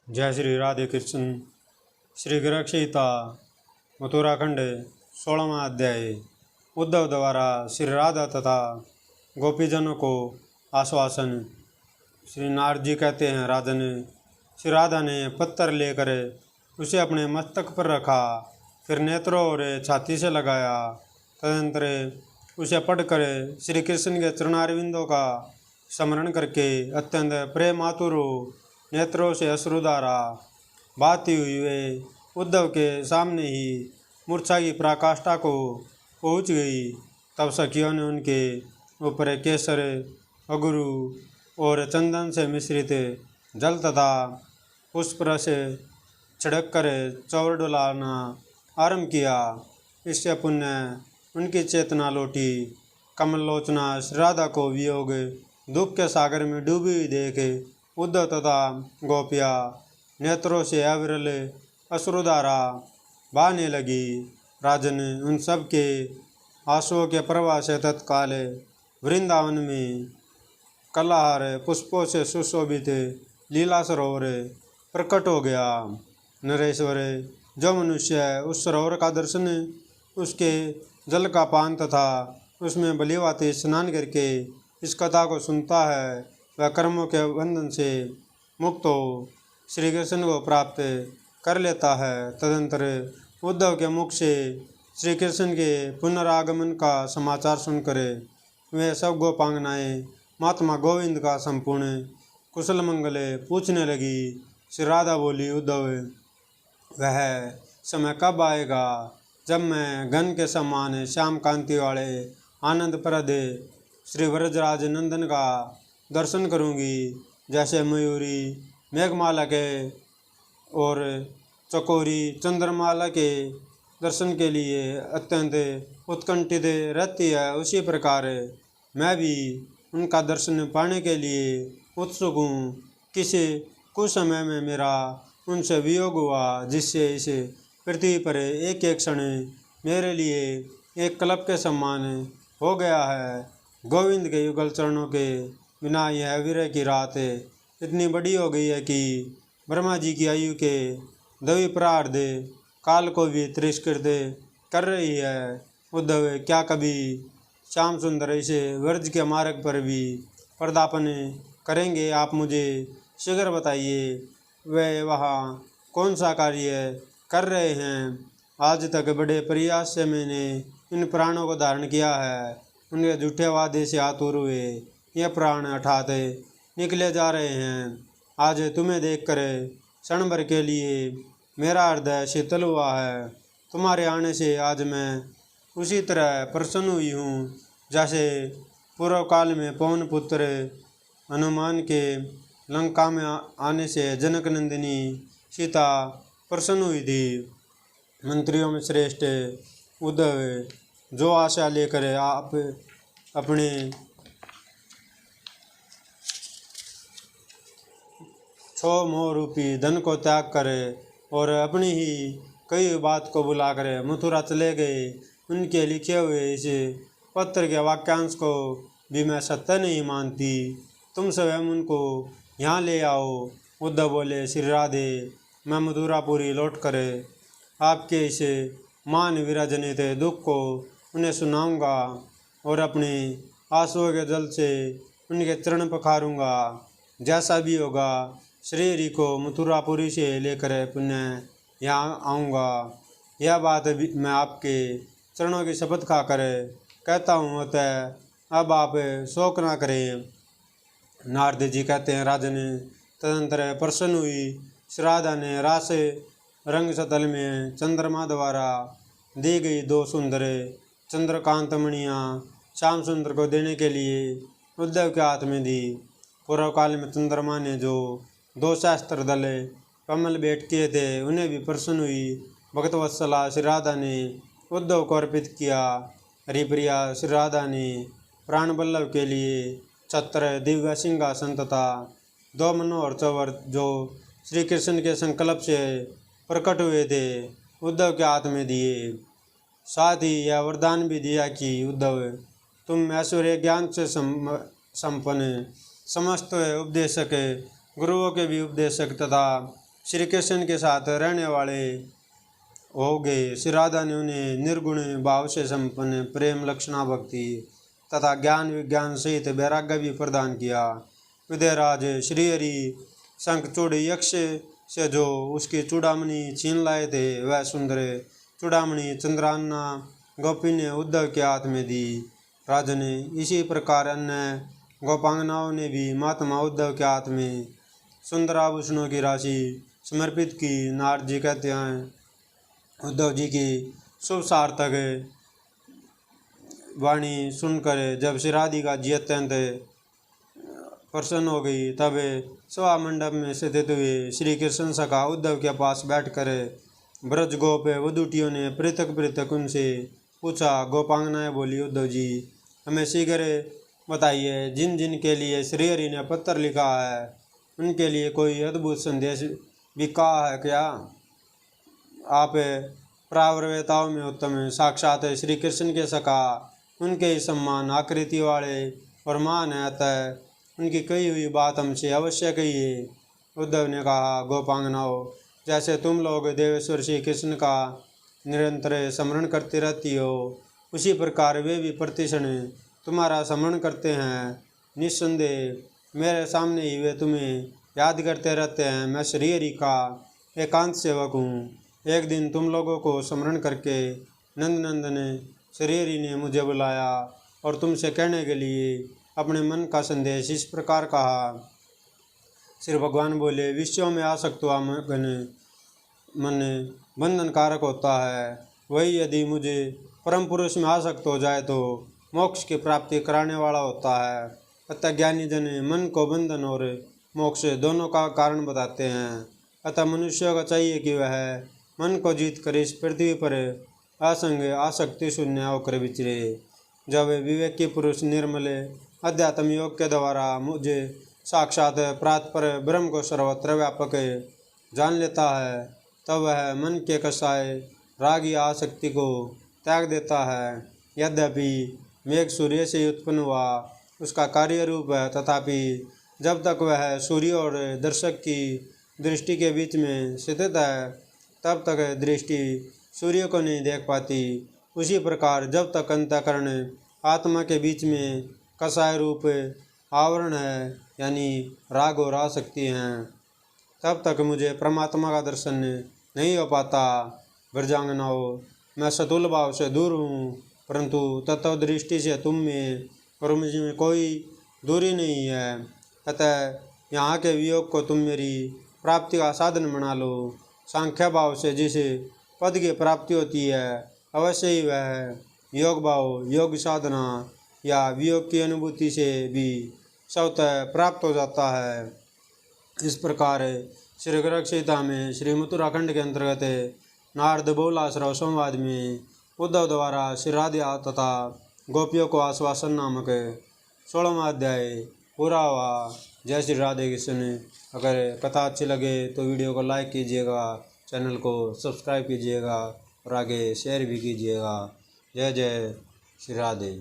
जय श्री राधे कृष्ण। श्री गीता मथुराखंड 16वां अध्याय। उद्धव द्वारा श्री राधा तथा गोपीजनों को आश्वासन। श्री नारद जी कहते हैं, राजन, श्री राधा ने पत्थर लेकर उसे अपने मस्तक पर रखा, फिर नेत्रों और छाती से लगाया। तदनंतर उसे पढ़कर श्री कृष्ण के चरणारविंदों का स्मरण करके अत्यंत प्रेमातुर नेत्रों से अश्रुधारा बहती हुई वे उद्धव के सामने ही मूर्छा की पराकाष्ठा को पहुँच गई। तब सखियों ने उनके ऊपर केसर, अगुरु और चंदन से मिश्रित जल तथा पुष्प रस छिड़क कर चौर डुलाना आरंभ किया। इससे पुण्य उनकी चेतना लौटी। कमलोचना राधा को वियोग दुख के सागर में डूबी हुई देख उद्धव तथा गोपिया नेत्रों से अविरल अश्रुधारा बहने लगी। राजन, उन सब के आंसुओं के प्रवाह से तत्काल वृंदावन में कलाहार पुष्पों से सुशोभित लीला सरोवर प्रकट हो गया। नरेश्वर, जो मनुष्य उस सरोवर का दर्शन, उसके जल का पान तथा उसमें बलिवाती स्नान करके इस कथा को सुनता है, वह कर्मों के बंधन से मुक्त हो श्री कृष्ण को प्राप्त कर लेता है। तदंतर उद्धव के मुख से श्री कृष्ण के पुनरागमन का समाचार सुनकर वे सब गोपांगनाएं महात्मा गोविंद का संपूर्ण कुशल मंगल पूछने लगी। श्री राधा बोली, उद्धव, वह समय कब आएगा जब मैं घन के समान श्याम कांति वाले आनंदप्रद श्री वरजराज नंदन का दर्शन करूंगी। जैसे मयूरी मेघमाला के और चकोरी चंद्रमाला के दर्शन के लिए अत्यंत उत्कंठित रहती है, उसी प्रकार मैं भी उनका दर्शन पाने के लिए उत्सुक हूँ। किसी कुछ समय में मेरा उनसे वियोग हुआ, जिससे इस पृथ्वी पर एक एक क्षण मेरे लिए एक कल्प के समान हो गया है। गोविंद के युगल चरणों के बिना यह विरह की रात इतनी बड़ी हो गई है कि ब्रह्मा जी की आयु के दवी प्रार्ध काल को भी तिरस्कृत कर रही है। उद्धव, क्या कभी श्याम सुंदर इसे वर्ज के मार्ग पर भी पदार्पण करेंगे? आप मुझे शीघ्र बताइए, वे वहाँ कौन सा कार्य कर रहे हैं? आज तक बड़े प्रयास से मैंने इन प्राणों को धारण किया है। उनके झूठे वादे से आतुर हुए ये प्राण हठात निकले जा रहे हैं। आज तुम्हें देखकर क्षण भर के लिए मेरा हृदय शीतल हुआ है। तुम्हारे आने से आज मैं उसी तरह प्रसन्न हुई हूँ जैसे पूर्व काल में पवन पुत्र हनुमान के लंका में आने से जनक नंदिनी सीता प्रसन्न हुई थी। मंत्रियों में श्रेष्ठ उद्धव, जो आशा लेकर आप अपने छो मोह रूपी धन को त्याग करे और अपनी ही कई बात को बुलाकर मथुरा चले गए, उनके लिखे हुए इस पत्र के वाक्यांश को भी मैं सत्य नहीं मानती। तुम स्वयं उनको यहाँ ले आओ। उद्धव बोले, श्री राधे, मैं मथुरापुरी लौट कर आपके इस मान विराजनित दुख को उन्हें सुनाऊंगा और अपने आंसुओं के जल से उनके चरण पखारूंगा। जैसा भी होगा श्री को मथुरापुरी से लेकर पुण्य यहाँ आऊँगा। यह बात मैं आपके चरणों की शपथ खाकर कहता हूँ, अतः अब आप शोक ना करें। नारद जी कहते हैं, राजन, तदंतर प्रसन्न हुई श्री राधा ने रास रंग सतल में चंद्रमा द्वारा दी गई 2 सुंदर चंद्रकांत मणियाँ श्याम सुंदर को देने के लिए उद्धव के हाथ में दी। पूर्व काल में चंद्रमा ने जो 2 शास्त्र दल कमल भेंट किए थे, उन्हें भी प्रसन्न हुई भक्तवत्सला श्री राधा ने उद्धव को अर्पित किया। हरिप्रिया श्री राधा ने प्राण बल्लभ के लिए छत्र, दिव्य सिंहासन तथा 2 मनोहर चवर जो श्री कृष्ण के संकल्प से प्रकट हुए थे, उद्धव के हाथ में दिए। साथ ही यह वरदान भी दिया कि उद्धव, तुम ऐश्वर्य ज्ञान से संपन्न समस्त उपदेशक, गुरुओं के भी उपदेशक तथा श्री कृष्ण के साथ रहने वाले हो गए। श्री राधा ने उन्हें निर्गुण भाव से संपन्न प्रेम, लक्षणा, भक्ति तथा ज्ञान विज्ञान सहित वैराग्य भी प्रदान किया। विदयराज श्री हरि शंखचूड़ यक्ष से जो उसकी चूड़ामणि छीन लाए थे, वह सुंदर चूड़ामणि चंद्रान्ना गोपी ने उद्धव के हाथ में दी। राजन, इसी प्रकार अन्य गोपांगनाओं ने भी महात्मा उद्धव के हाथ में सुंदर आभूषणों की राशि समर्पित की। नारद जी कहते हैं, उद्धव जी की शुभ सार्थक वाणी सुनकर जब श्री राधिका जी अत्यंत प्रसन्न हो गई, तब सभा मंडप में स्थित हुए श्री कृष्ण सखा उद्धव के पास बैठकर ब्रज गोप वधूटियों ने पृथक पृथक उनसे पूछा। गोपांगनाएं बोली, उद्धव जी हमें शीघ्र बताइए, जिन जिन के लिए श्री हरि ने पत्र लिखा है उनके लिए कोई अद्भुत संदेश भी कहा है क्या? आप प्रावरवेताओं में उत्तम, साक्षात श्री कृष्ण के सखा, उनके ही सम्मान आकृति वाले और महान है, अतः उनकी कही हुई बात हमसे अवश्य कहिए। उद्धव ने कहा, गोपांगनाओं, जैसे तुम लोग देवेश्वर श्री कृष्ण का निरंतर स्मरण करती रहती हो, उसी प्रकार वे भी प्रतिक्षण तुम्हारा स्मरण करते हैं। निस्संदेह मेरे सामने ही वे तुम्हें याद करते रहते हैं। मैं श्री हरि का एकांत सेवक हूँ। एक दिन तुम लोगों को स्मरण करके नंदनंदन श्री हरि ने मुझे बुलाया और तुमसे कहने के लिए अपने मन का संदेश इस प्रकार कहा। श्री भगवान बोले, विषयों में आसक्त हुआ मन बंधन कारक होता है, वही यदि मुझे परम पुरुष में आसक्त हो जाए तो मोक्ष की प्राप्ति कराने वाला होता है। अतः ज्ञानी जन मन को बंधन और मोक्ष दोनों का कारण बताते हैं। अतः मनुष्य को चाहिए कि वह मन को जीत कर इस पृथ्वी पर असंग आसक्ति शून्य होकर विचरे। जब विवेकी पुरुष निर्मल अध्यात्म योग के द्वारा मुझे साक्षात प्रातपर ब्रह्म को सर्वत्र व्यापक जान लेता है, तब वह मन के कसाय राग या आसक्ति को त्याग देता है। यद्यपि मेघ सूर्य से उत्पन्न हुआ उसका कार्य रूप है, तथापि जब तक वह सूर्य और दर्शक की दृष्टि के बीच में स्थित है, तब तक दृष्टि सूर्य को नहीं देख पाती। उसी प्रकार जब तक अंतःकरण आत्मा के बीच में कसाय रूप आवरण है, यानी राग और आसक्ति हैं, तब तक मुझे परमात्मा का दर्शन नहीं हो पाता। ब्रजांगनाओं, मैं सतुल भाव से दूर हूँ, परंतु तत्व दृष्टि से तुम में और मुझ में कोई दूरी नहीं है। अतः यहाँ के वियोग को तुम मेरी प्राप्ति का साधन बना लो। सांख्य भाव से जिस पद की प्राप्ति होती है, अवश्य ही वह योग भाव, योग साधना या वियोग की अनुभूति से भी स्वतः प्राप्त हो जाता है। इस प्रकार श्री गृहक्षीता में श्री मथुराखंड के अंतर्गत नारद बहुलाश्रव संवाद में उद्धव द्वारा श्री राधा तथा गोपियों को आश्वासन नामक 16वां अध्याय पूरा हुआ। जय श्री राधे कृष्ण। अगर कथा अच्छी लगे तो वीडियो को लाइक कीजिएगा, चैनल को सब्सक्राइब कीजिएगा और आगे शेयर भी कीजिएगा। जय जय श्री राधे।